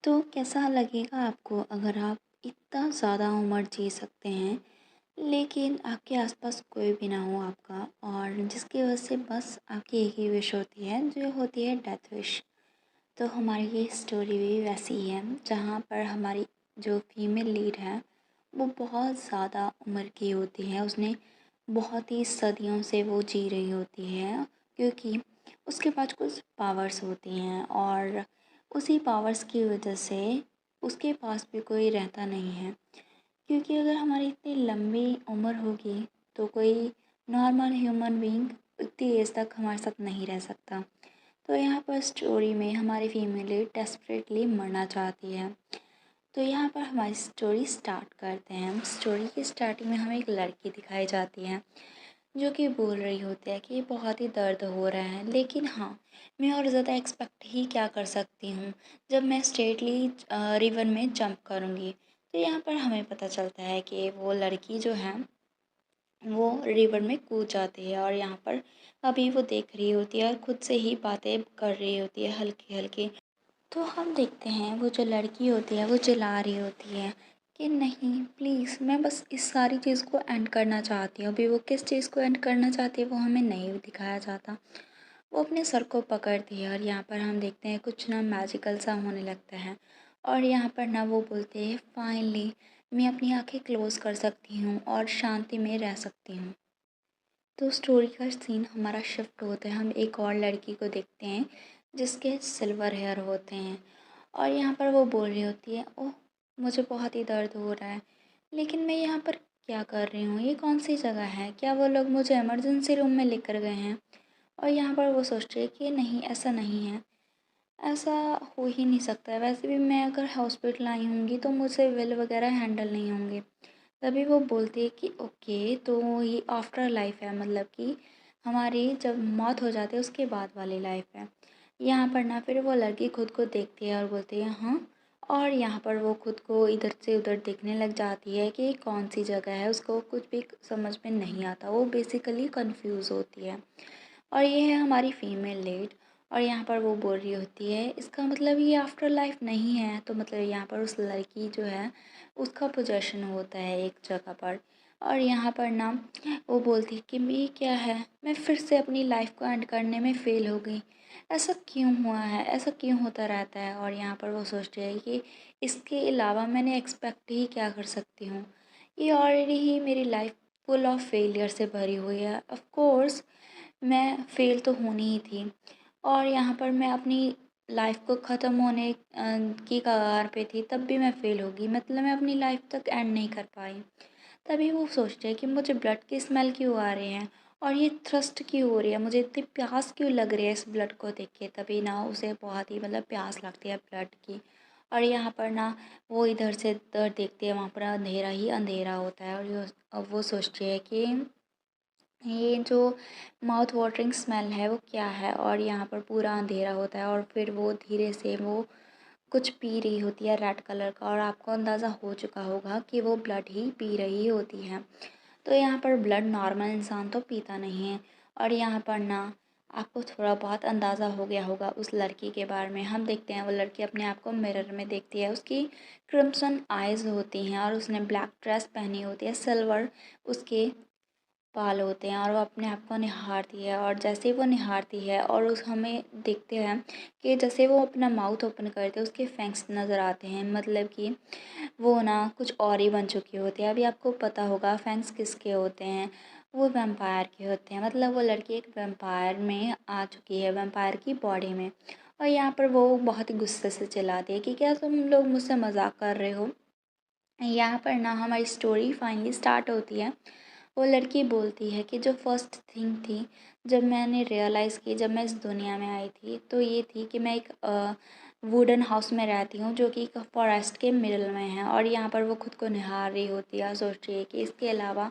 तो कैसा लगेगा आपको अगर आप इतना ज़्यादा उम्र जी सकते हैं, लेकिन आपके आसपास कोई भी ना हो आपका और जिसकी वजह से बस आपकी एक ही विश होती है, जो होती है डेथ विश। तो हमारी ये स्टोरी भी वैसी ही है, जहाँ पर हमारी जो फीमेल लीड है, वो बहुत ज़्यादा उम्र की होती है। उसने बहुत ही सदियों से वो जी रही होती है, क्योंकि उसके पास कुछ पावर्स होती हैं और उसी पावर्स की वजह से उसके पास भी कोई रहता नहीं है। क्योंकि अगर हमारी इतनी लंबी उम्र होगी तो कोई नॉर्मल ह्यूमन बीइंग इतनी एज तक हमारे साथ नहीं रह सकता। तो यहाँ पर स्टोरी में हमारी फीमेल डेस्परेटली मरना चाहती है। तो यहाँ पर हमारी स्टोरी स्टार्ट करते हैं। हम स्टोरी की स्टार्टिंग में हमें एक लड़की दिखाई जाती है, जो कि बोल रही होती है कि बहुत ही दर्द हो रहा है, लेकिन हाँ, मैं और ज़्यादा एक्सपेक्ट ही क्या कर सकती हूँ जब मैं स्ट्रेटली रिवर में जंप करूँगी। तो यहाँ पर हमें पता चलता है कि वो लड़की जो है वो रिवर में कूद जाती है और यहाँ पर अभी वो देख रही होती है और खुद से ही बातें कर रही होती है हल्की हल्की। तो हम देखते हैं वो जो लड़की होती है वो चिल्ला रही होती है कि नहीं प्लीज़, मैं बस इस सारी चीज़ को एंड करना चाहती हूँ। अभी वो किस चीज़ को एंड करना चाहती है वो हमें नहीं दिखाया जाता। वो अपने सर को पकड़ती है और यहाँ पर हम देखते हैं कुछ ना मैजिकल सा होने लगता है। और यहाँ पर ना वो बोलते हैं फाइनली मैं अपनी आंखें क्लोज़ कर सकती हूँ और शांति में रह सकती हूँ। तो स्टोरी का सीन हमारा शिफ्ट होता है, हम एक और लड़की को देखते हैं जिसके सिल्वर हेयर होते हैं और यहाँ पर वो बोल रही होती है, ओह मुझे बहुत ही दर्द हो रहा है, लेकिन मैं यहाँ पर क्या कर रही हूँ, ये कौन सी जगह है, क्या वो लोग मुझे इमरजेंसी रूम में लेकर गए हैं। और यहाँ पर वो सोच रही है कि नहीं, ऐसा नहीं है, ऐसा हो ही नहीं सकता है। वैसे भी मैं अगर हॉस्पिटल आई होंगी तो मुझसे विल वगैरह हैंडल नहीं होंगे। तभी वो बोलती है कि ओके, तो ये आफ्टर लाइफ है, मतलब कि हमारी जब मौत हो जाती है उसके बाद वाली लाइफ है। यहाँ पर ना फिर वो लड़की खुद को देखती है और बोलती है हाँ। और यहाँ पर वो खुद को इधर से उधर देखने लग जाती है कि कौन सी जगह है, उसको कुछ भी समझ में नहीं आता, वो बेसिकली कंफ्यूज होती है। और ये है हमारी फीमेल लीड। और यहाँ पर वो बोल रही होती है इसका मतलब ये आफ्टर लाइफ नहीं है, तो मतलब यहाँ पर उस लड़की जो है उसका पोजेशन होता है एक जगह पर। और यहाँ पर ना वो बोलती है कि ये क्या है, मैं फिर से अपनी लाइफ को एंड करने में फ़ेल हो गई, ऐसा क्यों हुआ है, ऐसा क्यों होता रहता है। और यहाँ पर वो सोचती है कि इसके अलावा मैंने एक्सपेक्ट ही क्या कर सकती हूँ, ये ऑलरेडी ही मेरी लाइफ फुल ऑफ फेलियर से भरी हुई है। ऑफ कोर्स मैं फ़ेल तो होनी ही थी और यहाँ पर मैं अपनी लाइफ को ख़त्म होने की कगार पे थी, तब भी मैं फ़ेल हो गई, मतलब मैं अपनी लाइफ तक एंड नहीं कर पाई। तभी वो सोचते हैं कि मुझे ब्लड की स्मेल क्यों आ रही है और ये थ्रस्ट क्यों हो रही है, मुझे इतनी प्यास क्यों लग रही है इस ब्लड को देख के। तभी ना उसे बहुत ही मतलब प्यास लगती है ब्लड की। और यहाँ पर ना वो इधर से उधर देखती है, वहाँ पर अंधेरा ही अंधेरा होता है और वो सोचती है कि ये जो माउथ वाटरिंग स्मेल है वो क्या है। और यहाँ पर पूरा अंधेरा होता है और फिर वो धीरे से वो कुछ पी रही होती है रेड कलर का, और आपको अंदाज़ा हो चुका होगा कि वो ब्लड ही पी रही होती है। तो यहाँ पर ब्लड नॉर्मल इंसान तो पीता नहीं है। और यहाँ पर ना आपको थोड़ा बहुत अंदाज़ा हो गया होगा उस लड़की के बारे में। हम देखते हैं वो लड़की अपने आप को मिरर में देखती है, उसकी क्रिम्सन आइज़ होती हैं और उसने ब्लैक ड्रेस पहनी होती है, सिल्वर उसके बाल होते हैं और वो अपने आप को निहारती है। और जैसे ही वो निहारती है और उस हमें देखते हैं कि जैसे वो अपना माउथ ओपन करते हैं उसके फैंक्स नज़र आते हैं, मतलब कि वो ना कुछ और ही बन चुकी होती है। अभी आपको पता होगा फैंक्स किसके होते हैं, वो वैम्पायर के होते हैं, मतलब वो लड़की एक वैम्पायर में आ चुकी है, वैम्पायर की बॉडी में। और यहाँ पर वो बहुत ही गुस्से से चिल्लाती है कि क्या तुम लोग मुझसे मजाक कर रहे हो। यहाँ पर ना हमारी स्टोरी फाइनली स्टार्ट होती है। वो लड़की बोलती है कि जो फर्स्ट थिंग थी जब मैंने रियलाइज़ की जब मैं इस दुनिया में आई थी, तो ये थी कि मैं एक वुडन हाउस में रहती हूँ जो कि एक फॉरेस्ट के मिडल में है। और यहाँ पर वो खुद को निहार रही होती है, सोच रही है कि इसके अलावा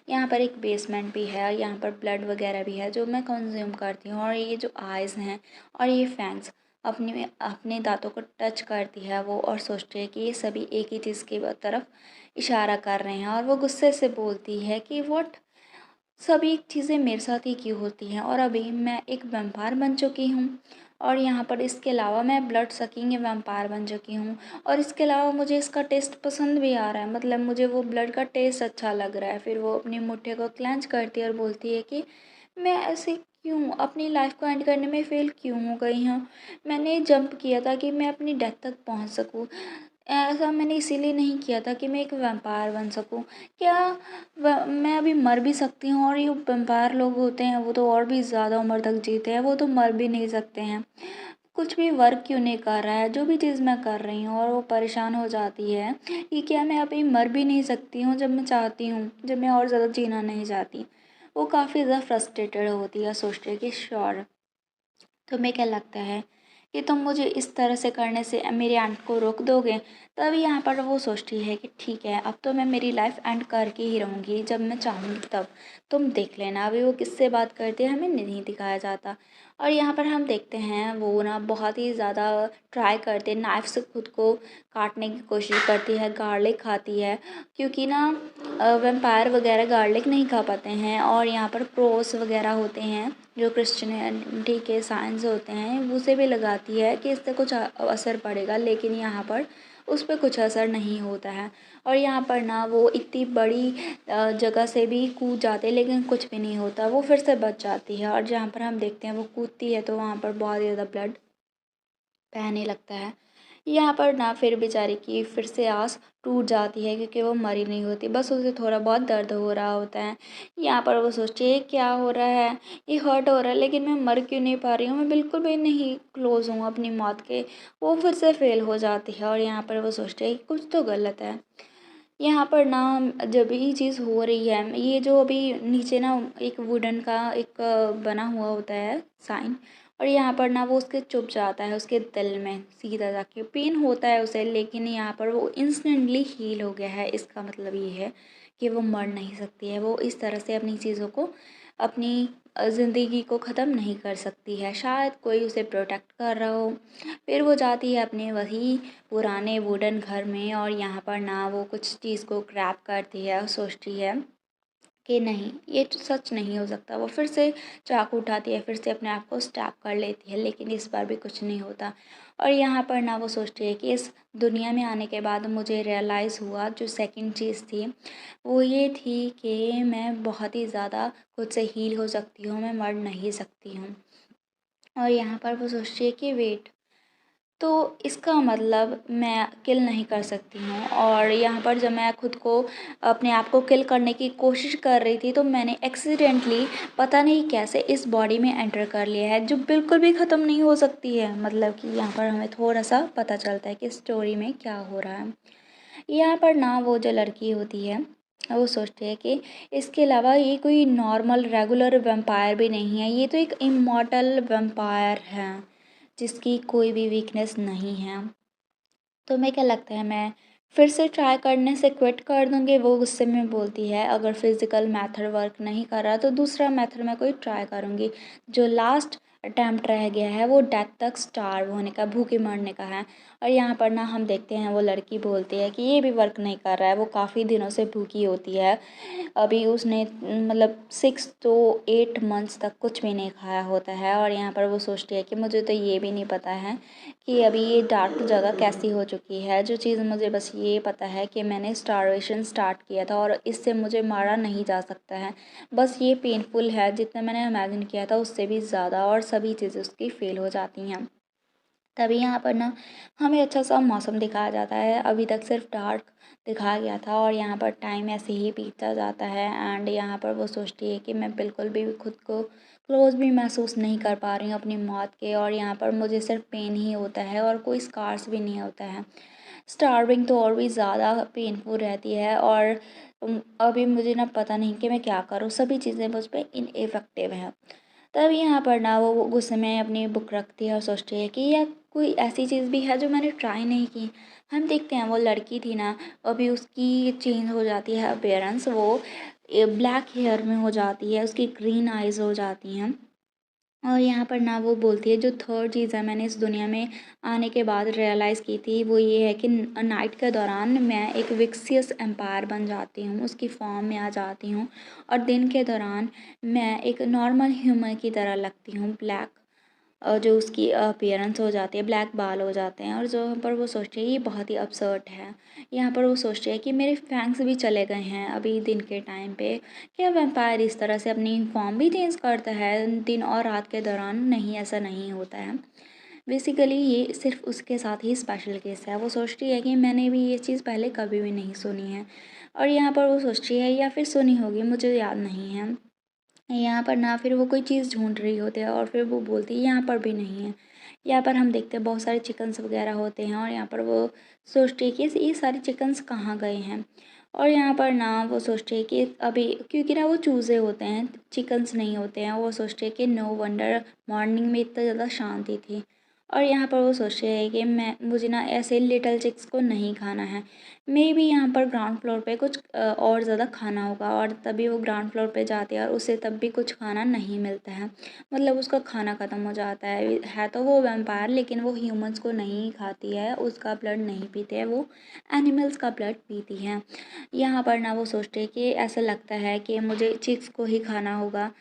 यहाँ पर एक बेसमेंट भी है और यहाँ पर ब्लड वगैरह भी है जो मैं कंज्यूम करती हूँ। और ये जो आइज़ हैं और ये फैंस अपने अपने दांतों को टच करती है वो, और सोचती है कि ये सभी एक ही चीज़ की तरफ इशारा कर रहे हैं। और वो गुस्से से बोलती है कि व्हाट, सभी चीज़ें मेरे साथ ही क्यों होती हैं और अभी मैं एक वैम्पायर बन चुकी हूँ। और यहाँ पर इसके अलावा मैं ब्लड सकिंग वैम्पायर बन चुकी हूँ। और इसके अलावा मुझे इसका टेस्ट पसंद भी आ रहा है, मतलब मुझे वो ब्लड का टेस्ट अच्छा लग रहा है। फिर वो अपनी मुट्ठी को क्लेंच करती है और बोलती है कि मैं ऐसे क्यों अपनी लाइफ को एंड करने में फ़ेल क्यों हो गई हूँ। मैंने जंप किया था कि मैं अपनी डेथ तक पहुँच सकूँ। ऐसा मैंने इसीलिए नहीं किया था कि मैं एक वैम्पायर बन सकूँ। क्या मैं अभी मर भी सकती हूँ? और ये वैम्पायर लोग होते हैं वो तो और भी ज़्यादा उम्र तक जीते हैं, वो तो मर भी नहीं सकते हैं। कुछ भी वर्क क्यों नहीं कर रहा है, जो भी चीज़ मैं कर रही हूँ, और वो परेशान हो जाती है कि क्या मैं अभी मर भी नहीं सकती हूँ जब मैं चाहती हूँ, जब मैं और ज़्यादा जीना नहीं चाहती। वो काफ़ी ज़्यादा फ्रस्ट्रेटेड होती है, सोचती है कि श्योर तुम्हें क्या लगता है कि तुम मुझे इस तरह से करने से मेरे एंड को रोक दोगे? तब यहाँ पर वो सोचती है कि ठीक है, अब तो मैं मेरी लाइफ एंड करके ही रहूँगी जब मैं चाहूँगी तब। तुम देख लेना। अभी वो किससे बात करती है हमें नहीं दिखाया जाता। और यहाँ पर हम देखते हैं वो ना बहुत ही ज़्यादा ट्राई करते, नाइफ से खुद को काटने की कोशिश करती है, गार्लिक खाती है, क्योंकि ना वैम्पायर वगैरह गार्लिक नहीं खा पाते हैं। और यहाँ पर प्रोस वगैरह होते हैं जो क्रिश्चियनिटी के साइंस होते हैं, उसे भी लगाती है कि इससे कुछ असर पड़ेगा, लेकिन यहाँ पर उस पर कुछ असर नहीं होता है। और यहाँ पर ना वो इतनी बड़ी जगह से भी कूद जाते हैं लेकिन कुछ भी नहीं होता, वो फिर से बच जाती है। और जहाँ पर हम देखते हैं वो कूदती है तो वहाँ पर बहुत ज़्यादा ब्लड बहने लगता है। यहाँ पर ना फिर बेचारी की फिर से आस टूट जाती है, क्योंकि वो मरी नहीं होती, बस उसे थोड़ा बहुत दर्द हो रहा होता है। यहाँ पर वो सोचती है क्या हो रहा है, ये हर्ट हो रहा है, लेकिन मैं मर क्यों नहीं पा रही हूँ, मैं बिल्कुल भी नहीं क्लोज हूँ अपनी मौत के। वो फिर से फेल हो जाती है और यहाँ पर वो सोचती है कि कुछ तो गलत है। यहाँ पर ना जब ये चीज़ हो रही है, ये जो अभी नीचे ना एक वुडन का एक बना हुआ होता है साइन, और यहाँ पर ना वो उसके चुभ जाता है उसके दिल में सीधा जाके, पेन होता है उसे, लेकिन यहाँ पर वो इंस्टेंटली हील हो गया है। इसका मतलब ये है कि वो मर नहीं सकती है, वो इस तरह से अपनी चीज़ों को, अपनी ज़िंदगी को ख़त्म नहीं कर सकती है। शायद कोई उसे प्रोटेक्ट कर रहा हो। फिर वो जाती है अपने वही पुराने वुडन घर में, और यहाँ पर ना वो कुछ चीज़ को ग्रैब करती है और सोचती है कि नहीं, ये तो सच नहीं हो सकता। वो फिर से चाकू उठाती है, फिर से अपने आप को स्टैब कर लेती है, लेकिन इस बार भी कुछ नहीं होता। और यहाँ पर ना वो सोचती है कि इस दुनिया में आने के बाद मुझे रियलाइज़ हुआ, जो सेकंड चीज़ थी वो ये थी कि मैं बहुत ही ज़्यादा खुद से हील हो सकती हूँ, मैं मर नहीं सकती हूँ। और यहाँ पर वो सोचती है कि वेट, तो इसका मतलब मैं किल नहीं कर सकती हूँ। और यहाँ पर जब मैं खुद को, अपने आप को किल करने की कोशिश कर रही थी, तो मैंने एक्सीडेंटली पता नहीं कैसे इस बॉडी में एंटर कर लिया है, जो बिल्कुल भी ख़त्म नहीं हो सकती है। मतलब कि यहाँ पर हमें थोड़ा सा पता चलता है कि स्टोरी में क्या हो रहा है। यहाँ पर ना वो जो लड़की होती है वो सोचती है कि इसके अलावा ये कोई नॉर्मल रेगुलर वैम्पायर भी नहीं है, ये तो एक इमॉर्टल वैम्पायर है जिसकी कोई भी वीकनेस नहीं है। तुम्हें क्या लगता है मैं फिर से ट्राई करने से क्विट कर दूँगी? वो गुस्से में बोलती है, अगर फिज़िकल मेथड वर्क नहीं कर रहा तो दूसरा मेथड मैं कोई ट्राई करूँगी। जो लास्ट अटेम्प्ट रह गया है वो डेथ तक स्टार्व होने का, भूखे मरने का है। और यहाँ पर ना हम देखते हैं वो लड़की बोलती है कि ये भी वर्क नहीं कर रहा है, वो काफ़ी दिनों से भूखी होती है। अभी उसने मतलब 6 to 8 मंथ्स तक कुछ भी नहीं खाया होता है। और यहाँ पर वो सोचती है कि मुझे तो ये भी नहीं पता है कि अभी ये डार्क जगह कैसी हो चुकी है। जो चीज़ मुझे बस ये पता है कि मैंने स्टारवेशन स्टार्ट किया था और इससे मुझे मारा नहीं जा सकता है। बस ये पेनफुल है, जितना मैंने इमेजिन किया था उससे भी ज़्यादा, और सभी चीज़ें उसकी फ़ेल हो जाती हैं। तभी यहाँ पर ना हमें अच्छा सा मौसम दिखाया जाता है, अभी तक सिर्फ डार्क दिखाया गया था, और यहाँ पर टाइम ऐसे ही बीतता जाता है। एंड यहाँ पर वो सोचती है कि मैं बिल्कुल भी खुद को क्लोज भी महसूस नहीं कर पा रही हूँ अपनी मौत के, और यहाँ पर मुझे सिर्फ पेन ही होता है और कोई स्कार्स भी नहीं होता है। स्टार्विंग तो और भी ज़्यादा पेनफुल रहती है, और अभी मुझे ना पता नहीं कि मैं क्या करूँ, सभी चीज़ें मुझ पर इनइफेक्टिव हैं। तब यहाँ पर ना वो गुस्से में अपनी बुक रखती है और सोचती है कि यह कोई ऐसी चीज़ भी है जो मैंने ट्राई नहीं की। हम देखते हैं वो लड़की थी ना, अभी उसकी चेंज हो जाती है अपीयरेंस, वो ब्लैक हेयर में हो जाती है, उसकी ग्रीन आइज़ हो जाती हैं। और यहाँ पर ना वो बोलती है, जो थर्ड चीज़ है मैंने इस दुनिया में आने के बाद रियलाइज़ की थी, वो ये है कि नाइट के दौरान मैं एक विक्सियस एम्पायर बन जाती हूँ, उसकी फॉर्म में आ जाती हूँ, और दिन के दौरान मैं एक नॉर्मल ह्यूमन की तरह लगती हूँ, ब्लैक जो उसकी अपीयरेंस हो जाती है, ब्लैक बाल हो जाते हैं और यहाँ पर वो सोचती है ये बहुत ही अपसर्ट है। यहाँ पर वो सोचती है कि मेरे फैंग्स भी चले गए हैं अभी दिन के टाइम पे। क्या वैम्पायर इस तरह से अपनी फॉर्म भी चेंज करता है दिन और रात के दौरान? नहीं, ऐसा नहीं होता है। बेसिकली ये सिर्फ़ उसके साथ ही स्पेशल केस है। वो सोचती है कि मैंने भी ये चीज़ पहले कभी भी नहीं सुनी है और यहाँ पर वो सोचती है या फिर सुनी होगी, मुझे याद नहीं है। यहाँ पर ना फिर वो कोई चीज़ ढूँढ रही होती है और फिर वो बोलती है यहाँ पर भी नहीं है। यहाँ पर हम देखते हैं बहुत सारे चिकन्स वग़ैरह होते हैं और यहाँ पर वो सोचती है कि ये सारे चिकन्स कहाँ गए हैं। और यहाँ पर ना वो सोचती है कि अभी क्योंकि ना वो चूज़े होते हैं, चिकन्स नहीं होते हैं। वो सोचती है कि नो वंडर मॉर्निंग में इतना ज़्यादा शांति थी। और यहाँ पर वो सोचती है कि मुझे ना ऐसे लिटिल चिक्स को नहीं खाना है। मेबी यहाँ पर ग्राउंड फ्लोर पे कुछ और ज़्यादा खाना होगा और तभी वो ग्राउंड फ्लोर पे जाती है और उसे तब भी कुछ खाना नहीं मिलता है। मतलब उसका खाना ख़त्म हो जाता है तो वो वैम्पायर, लेकिन वो ह्यूमन्स को नहीं खाती है, उसका ब्लड नहीं पीते है, वो एनिमल्स का ब्लड पीती है। यहाँ पर ना वो सोचती है कि ऐसा लगता है कि मुझे चिक्स को ही खाना होगा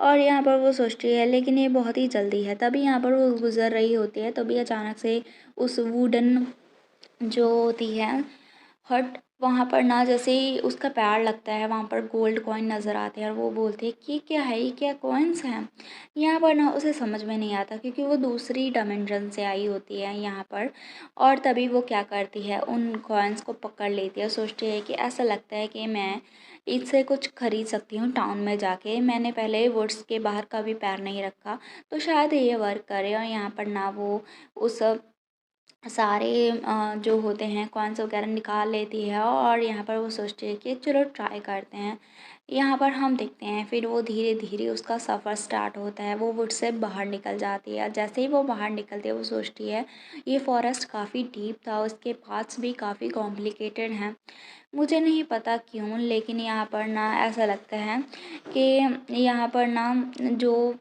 और यहाँ पर वो सोचती है लेकिन ये बहुत ही जल्दी है। तभी यहाँ पर वो गुज़र रही होती है, तभी अचानक से उस वुडन जो होती है हट, वहाँ पर ना जैसे ही उसका पैर लगता है वहाँ पर गोल्ड कॉइन नज़र आते हैं और वो बोलती है कि क्या है, ये क्या कॉइन्स हैं? यहाँ पर ना उसे समझ में नहीं आता क्योंकि वो दूसरी डायमेंशन से आई होती है यहाँ पर। और तभी वो क्या करती है, उन कॉइन्स को पकड़ लेती है। सोचती है कि ऐसा लगता है कि मैं इससे कुछ खरीद सकती हूँ टाउन में जाके। मैंने पहले वुड्स के बाहर कभी पैर नहीं रखा, तो शायद ये वर्क करे। और यहाँ पर ना वो उस सारे जो होते हैं कॉइन्स वगैरह निकाल लेती है और यहाँ पर वो सोचती है कि चलो ट्राई करते हैं। यहाँ पर हम देखते हैं फिर वो धीरे-धीरे उसका सफ़र स्टार्ट होता है, वो वुड से बाहर निकल जाती है। जैसे ही वो बाहर निकलती है वो सोचती है ये फ़ॉरेस्ट काफ़ी डीप था, उसके पाथ्स भी काफ़ी कॉम्प्लिकेटेड हैं। मुझे नहीं पता क्यों, लेकिन यहाँ पर ना ऐसा लगता है कि यहाँ पर ना जो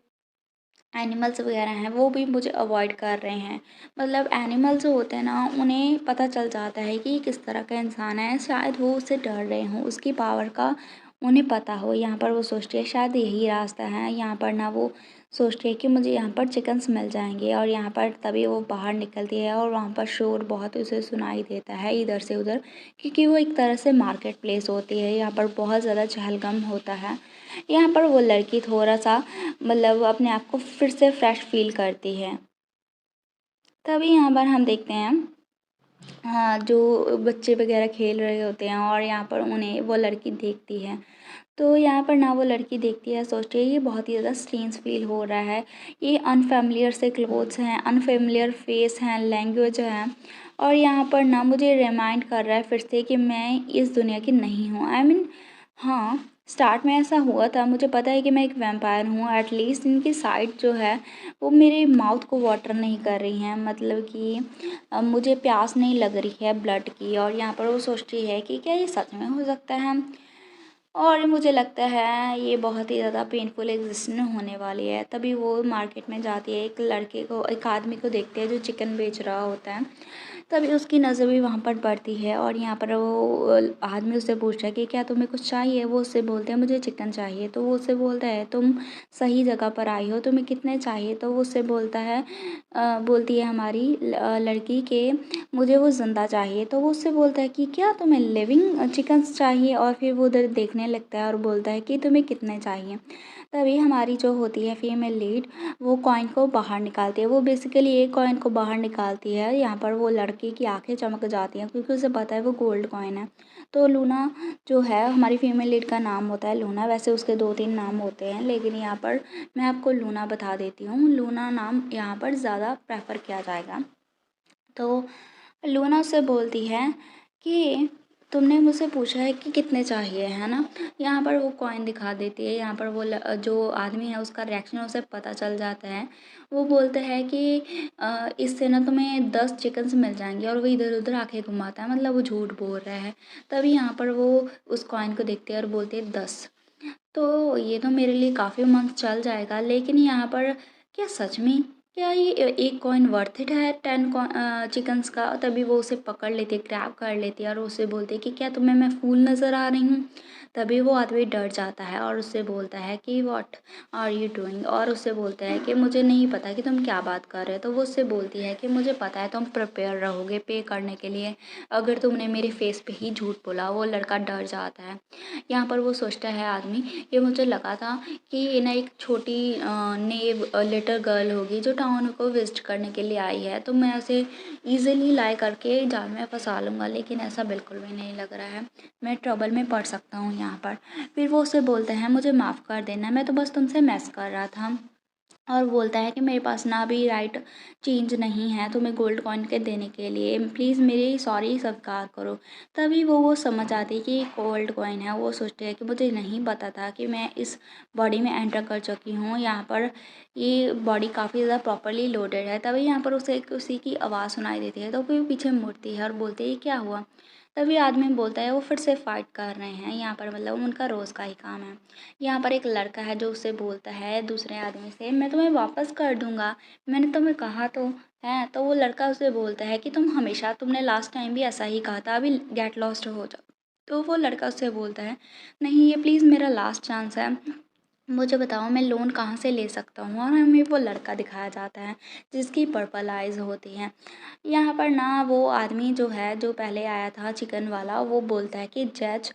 एनिमल्स वगैरह हैं वो भी मुझे अवॉइड कर रहे हैं। मतलब एनिमल्स जो होते हैं ना उन्हें पता चल जाता है कि ये किस तरह का इंसान है, शायद वो उससे डर रहे हों, उसकी पावर का उन्हें पता हो। यहाँ पर वो सोचती है शायद यही रास्ता है। यहाँ पर ना वो सोचती है कि मुझे यहाँ पर चिकन्स मिल जाएँगे और यहाँ पर तभी वो बाहर निकलती है और वहाँ पर शोर बहुत उसे सुनाई देता है इधर से उधर, क्योंकि वो एक तरह से मार्केट प्लेस होती है। यहाँ पर बहुत ज़्यादा चहलकदम होता है। यहाँ पर वो लड़की थोड़ा-सा मतलब अपने आप को फिर से फ्रेश फ़ील करती है। तभी यहाँ पर हम देखते हैं हाँ, जो बच्चे वग़ैरह खेल रहे होते हैं और यहाँ पर उन्हें वो लड़की देखती है। तो यहाँ पर ना वो लड़की देखती है, सोचती है ये बहुत ही ज़्यादा स्ट्रेंज फ़ील हो रहा है। ये अनफ़ैमिलियर से क्लोथ्स हैं, अनफ़ैमिलियर फ़ेस हैं, लैंग्वेज है और यहाँ पर ना मुझे रिमाइंड कर रहा है फिर से कि मैं इस दुनिया की नहीं हूँ। आई मीन हाँ, स्टार्ट में ऐसा हुआ था, मुझे पता है कि मैं एक वैम्पायर हूँ। एटलीस्ट इनकी साइट जो है वो मेरे माउथ को वाटर नहीं कर रही हैं, मतलब कि मुझे प्यास नहीं लग रही है ब्लड की। और यहाँ पर वो सोचती है कि क्या ये सच में हो सकता है? और मुझे लगता है ये बहुत ही ज़्यादा पेनफुल एक्जिस्टेंस होने वाली है। तभी वो मार्केट में जाती है, एक आदमी को देखती है जो चिकन बेच रहा होता है। तभी उसकी नज़र भी वहाँ पर पड़ती है और यहाँ पर वो आदमी उससे पूछता है कि क्या तुम्हें कुछ चाहिए? वो उससे बोलते हैं मुझे चिकन चाहिए। तो वो उससे बोलता है तुम सही जगह पर आई हो, तुम्हें कितने चाहिए? तो वो उससे बोलता है बोलती है हमारी लड़की कि मुझे वो ज़िंदा चाहिए। तो वो उससे बोलता है कि क्या तुम्हें लिविंग चिकन्स चाहिए? और फिर वो उधर देखने लगता है और बोलता है कि तुम्हें कितने चाहिए? तभी हमारी जो होती है फीमेल लीड, वो कॉइन को बाहर निकालती है। वो बेसिकली एक कॉइन को बाहर निकालती है, यहाँ पर वो लड़के की आँखें चमक जाती हैं क्योंकि उसे पता है वो गोल्ड कॉइन है। तो लूना जो है हमारी फीमेल लीड का नाम होता है लूना, वैसे उसके 2-3 नाम होते हैं लेकिन यहाँ पर मैं आपको लूना बता देती हूँ। लूना नाम यहाँ पर ज़्यादा प्रेफ़र किया जाएगा। तो लूना उससे बोलती है कि तुमने मुझसे पूछा है कि कितने चाहिए, है ना? यहाँ पर वो कॉइन दिखा देती है। यहाँ पर वो जो आदमी है उसका रिएक्शन उसे पता चल जाता है। वो बोलता है कि इससे ना तुम्हें 10 चिकन्स मिल जाएँगे और वो इधर-उधर आँखें घुमाता है, मतलब वो झूठ बोल रहा है। तभी यहाँ पर वो उस कॉइन को देखती है और बोलती है 10। तो ये तो मेरे लिए काफ़ी मंथ चल जाएगा, लेकिन यहाँ पर क्या सच में क्या ये एक कॉइन वर्थ इट है 10 चिकन्स का? तभी वो उसे पकड़ लेती है, ग्रैब कर लेती है और उससे बोलती है कि क्या तुम्हें मैं फूल नज़र आ रही हूँ? तभी वो आदमी डर जाता है और उससे बोलता है कि व्हाट आर यू डूइंग? और उससे बोलता है कि मुझे नहीं पता कि तुम क्या बात कर रहे हो। तो वो उससे बोलती है कि मुझे पता है तुम प्रिपेयर रहोगे पे करने के लिए, अगर तुमने मेरे फेस पे ही झूठ बोला। वो लड़का डर जाता है। यहाँ पर वो सोचता है आदमी कि मुझे लगा था कि ये ना एक छोटी नेव लिटिल गर्ल होगी जो टाउन को विज़िट करने के लिए आई है, तो मैं उसे ईज़िली लाई करके जाल में फँसा लूँगा, लेकिन ऐसा बिल्कुल भी नहीं लग रहा है। मैं ट्रबल में पड़ सकता हूँ यहाँ पर। फिर वो उसे बोलता है मुझे माफ़ कर देना, मैं तो बस तुमसे मैस कर रहा था। और बोलता है कि मेरे पास ना भी राइट चेंज नहीं है तुम्हें गोल्ड कॉइन के देने के लिए, प्लीज़ मेरी सॉरी स्वीकार करो। तभी वो समझ आती है कि ये गोल्ड कॉइन है। वो सोचते हैं कि मुझे नहीं पता था कि मैं इस बॉडी में एंटर कर चुकी हूँ, यहाँ पर ये बॉडी काफ़ी ज़्यादा प्रॉपरली लोडेड है। तभी यहाँ पर उसे किसी की आवाज़ सुनाई देती है, तो फिर पीछे मुड़ती है और बोलती है ये क्या हुआ? तभी आदमी बोलता है वो फिर से फाइट कर रहे हैं यहाँ पर, मतलब उनका रोज़ का ही काम है। यहाँ पर एक लड़का है जो उससे बोलता है दूसरे आदमी से, मैं तुम्हें वापस कर दूंगा, मैंने तुम्हें कहा तो है। तो वो लड़का उसे बोलता है कि तुमने लास्ट टाइम भी ऐसा ही कहा था, अभी गेट लॉस्ट हो जाओ। तो वो लड़का उससे बोलता है नहीं, ये प्लीज़ मेरा लास्ट चांस है, मुझे बताओ मैं लोन कहाँ से ले सकता हूँ। और हमें वो लड़का दिखाया जाता है जिसकी पर्पल आइज़ होती हैं। यहाँ पर ना वो आदमी जो है, जो पहले आया था चिकन वाला, वो बोलता है कि जज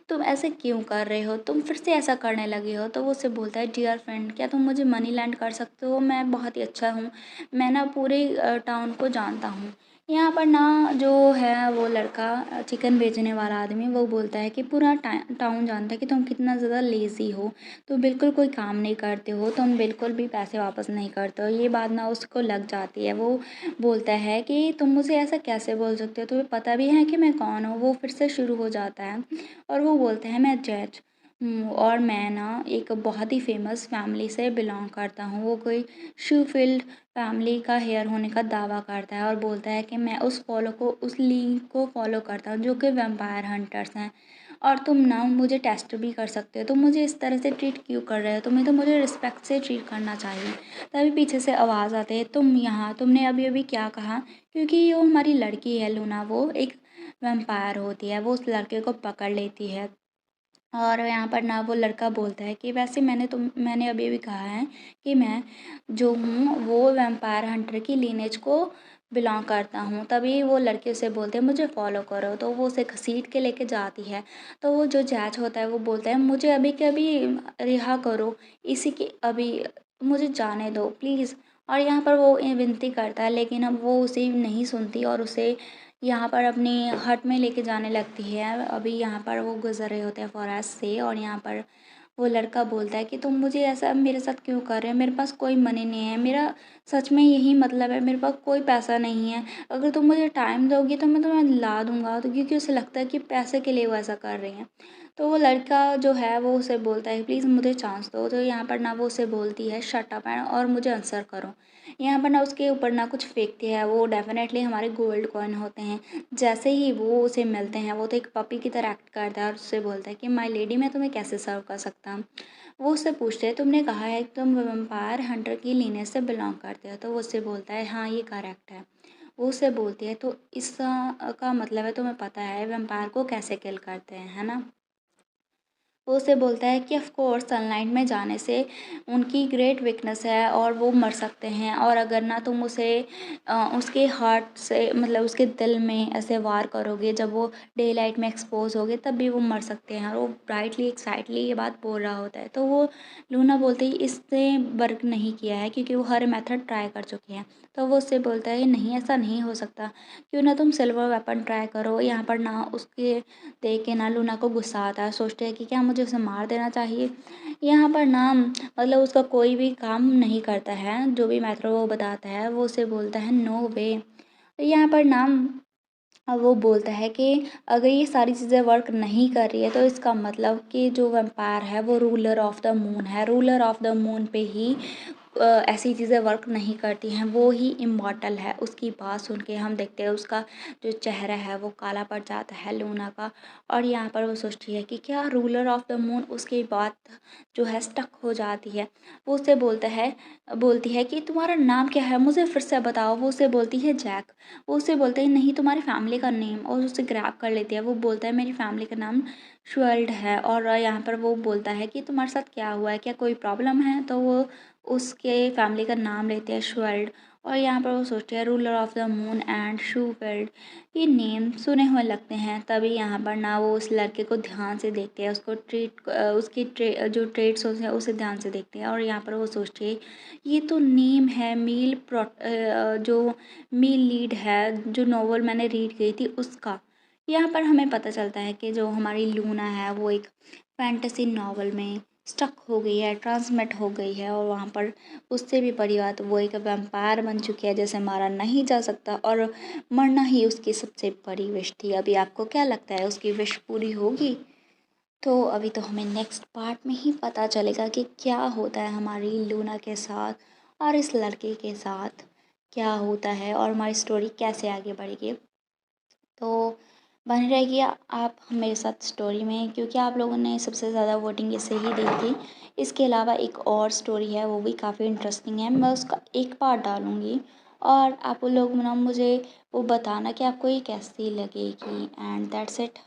तुम ऐसे क्यों कर रहे हो, तुम फिर से ऐसा करने लगे हो। तो वो उससे बोलता है डियर फ्रेंड, क्या तुम मुझे मनी लैंड कर सकते हो? मैं बहुत ही अच्छा हूँ, मैं ना पूरे टाउन को जानता हूँ। यहाँ पर ना जो है वो लड़का चिकन बेचने वाला आदमी, वो बोलता है कि पूरा टाउन जानता है कि तुम कितना ज़्यादा लेज़ी हो, तुम बिल्कुल कोई काम नहीं करते हो, तुम बिल्कुल भी पैसे वापस नहीं करते हो। ये बात ना उसको लग जाती है। वो बोलता है कि तुम मुझे ऐसा कैसे बोल सकते हो, तुम्हें पता भी है कि मैं कौन हूँ? वो फिर से शुरू हो जाता है और वो बोलता है मैं जज हूँ और मैं ना एक बहुत ही फेमस फैमिली से बिलोंग करता हूँ। वो कोई शूफील्ड फैमिली का हेयर होने का दावा करता है और बोलता है कि मैं उस लीग को फॉलो करता हूँ जो कि वैम्पायर हंटर्स हैं, और तुम ना मुझे टेस्ट भी कर सकते हो। तुम मुझे इस तरह से ट्रीट क्यों कर रहे हो? तुम्हें तो मुझे रिस्पेक्ट से ट्रीट करना चाहिए। तभी पीछे से आवाज़ आती है तुमने अभी अभी क्या कहा? क्योंकि वो हमारी लड़की है लूना, वो एक वैम्पायर होती है। वो उस लड़के को पकड़ लेती है और यहाँ पर ना वो लड़का बोलता है कि वैसे मैंने अभी भी कहा है कि मैं जो हूँ वो वैम्पायर हंटर की लीनेज को बिलोंग करता हूँ। तभी वो लड़के उसे बोलते हैं मुझे फॉलो करो, तो वो उसे घसीट के लेके जाती है। तो वो जो जज होता है वो बोलता है मुझे अभी के अभी रिहा करो, इसी की अभी मुझे जाने दो प्लीज़। और यहाँ पर वो विनती करता है, लेकिन अब वो उसे नहीं सुनती और उसे यहाँ पर अपनी हट में लेके जाने लगती है। अभी यहाँ पर वो गुज़र रहे होते हैं फॉरेस्ट से और यहाँ पर वो लड़का बोलता है कि तुम मुझे ऐसा मेरे साथ क्यों कर रहे हो? मेरे पास कोई मनी नहीं है, मेरा सच में यही मतलब है, मेरे पास कोई पैसा नहीं है। अगर तुम मुझे टाइम दोगी तो मैं तुम्हें ला दूँगा। तो क्योंकि उसे लगता है कि पैसे के लिए वो ऐसा कर रही हैं। तो वो लड़का जो है वो उसे बोलता है प्लीज़ मुझे चांस दो। तो यहाँ पर ना वो उसे बोलती है शट अप एंड और मुझे आंसर करो। यहाँ पर ना उसके ऊपर ना कुछ फेंकती है, वो डेफ़िनेटली हमारे गोल्ड कॉइन होते हैं। जैसे ही वो उसे मिलते हैं, वो तो एक पपी की तरह एक्ट करता है और उससे बोलता है कि माय लेडी मैं तुम्हें कैसे सर्व कर सकता हूँ? वो उससे पूछते हैं तुमने कहा है कि तुम वैम्पायर हंटर की लीनियज से बिलॉन्ग करते हो। तो वो उससे बोलता है हाँ ये करेक्ट है। वो उससे बोलती है तो इसका का मतलब है तुम्हें पता है वैम्पायर को कैसे किल करते हैं, है ना? वो उससे बोलता है कि ऑफ़ कोर्स सनलाइट में जाने से उनकी ग्रेट वीकनेस है और वो मर सकते हैं, और अगर ना तुम उसे उसके हार्ट से मतलब उसके दिल में ऐसे वार करोगे जब वो डे लाइट में एक्सपोज होगे तब भी वो मर सकते हैं। और वो ब्राइटली एक्साइटली ये बात बोल रहा होता है। तो वो लूना बोलती है इसने वर्क नहीं किया है क्योंकि वो हर मेथड ट्राई कर चुकी हैं। तो वो उससे बोलता है नहीं ऐसा नहीं हो सकता, क्यों ना तुम सिल्वर वेपन ट्राई करो। यहाँ पर ना उसके देख के ना लूना को गुस्सा आता है, सोचते हैं कि क्या मुझे उसे मार देना चाहिए। यहाँ पर ना मतलब उसका कोई भी काम नहीं करता है, जो भी मैथड वो बताता है वो उसे बोलता है नो वे। यहाँ पर ना अब वो बोलता है कि अगर ये सारी चीज़ें वर्क नहीं कर रही है तो इसका मतलब कि जो वैम्पायर है वो रूलर ऑफ द मून है, रूलर ऑफ द मून पे ही ऐसी चीज़ें वर्क नहीं करती हैं, वो ही इम्मॉर्टल है। उसकी बात सुन के हम देखते हैं उसका जो चेहरा है वो काला पड़ जाता है लूना का, और यहाँ पर वो सोचती है कि क्या रूलर ऑफ द मून उसकी बात जो है स्टक हो जाती है। वो उससे बोलती है कि तुम्हारा नाम क्या है, मुझे फिर से बताओ। वो उससे बोलती है जैक। वो उससे बोलते हैं नहीं, तुम्हारी फैमिली का नेम, और उसे ग्रैब कर लेती है। वो बोलता है मेरी फैमिली का नाम शुअल्ड है, और यहाँ पर वो बोलता है कि तुम्हारे साथ क्या हुआ है, क्या कोई प्रॉब्लम है। तो वो उसके फैमिली का नाम लेते हैं शुअल्ड, और यहाँ पर वो सोचते हैं ruler of the moon and शूफील्ड, ये नेम सुने हुए लगते हैं। तभी यहाँ पर ना वो उस लड़के को ध्यान से देखते हैं, उसको जो ट्रेड्स होते हैं उसे ध्यान से देखते हैं, और यहाँ पर वो सोचते हैं ये तो नेम है जो मेल लीड है जो नॉवल मैंने रीड की थी उसका। यहाँ पर हमें पता चलता है कि जो हमारी लूना है वो एक फैंटेसी नॉवल में स्टक हो गई है, ट्रांसमिट हो गई है, और वहाँ पर उससे भी बड़ी बात वो एक वैम्पायर बन चुकी है जैसे मारा नहीं जा सकता, और मरना ही उसकी सबसे बड़ी विश थी। अभी आपको क्या लगता है उसकी विश पूरी होगी? तो अभी तो हमें नेक्स्ट पार्ट में ही पता चलेगा कि क्या होता है हमारी लूना के साथ और इस लड़के के साथ क्या होता है, और हमारी स्टोरी कैसे आगे बढ़ेगी। तो बने रहिए आप मेरे साथ स्टोरी में, क्योंकि आप लोगों ने सबसे ज़्यादा वोटिंग इसे ही दी थी। इसके अलावा एक और स्टोरी है वो भी काफ़ी इंटरेस्टिंग है, मैं उसका एक पार्ट डालूँगी, और आप लोग ना मुझे वो बताना कि आपको ये कैसी लगेगी। And that's it.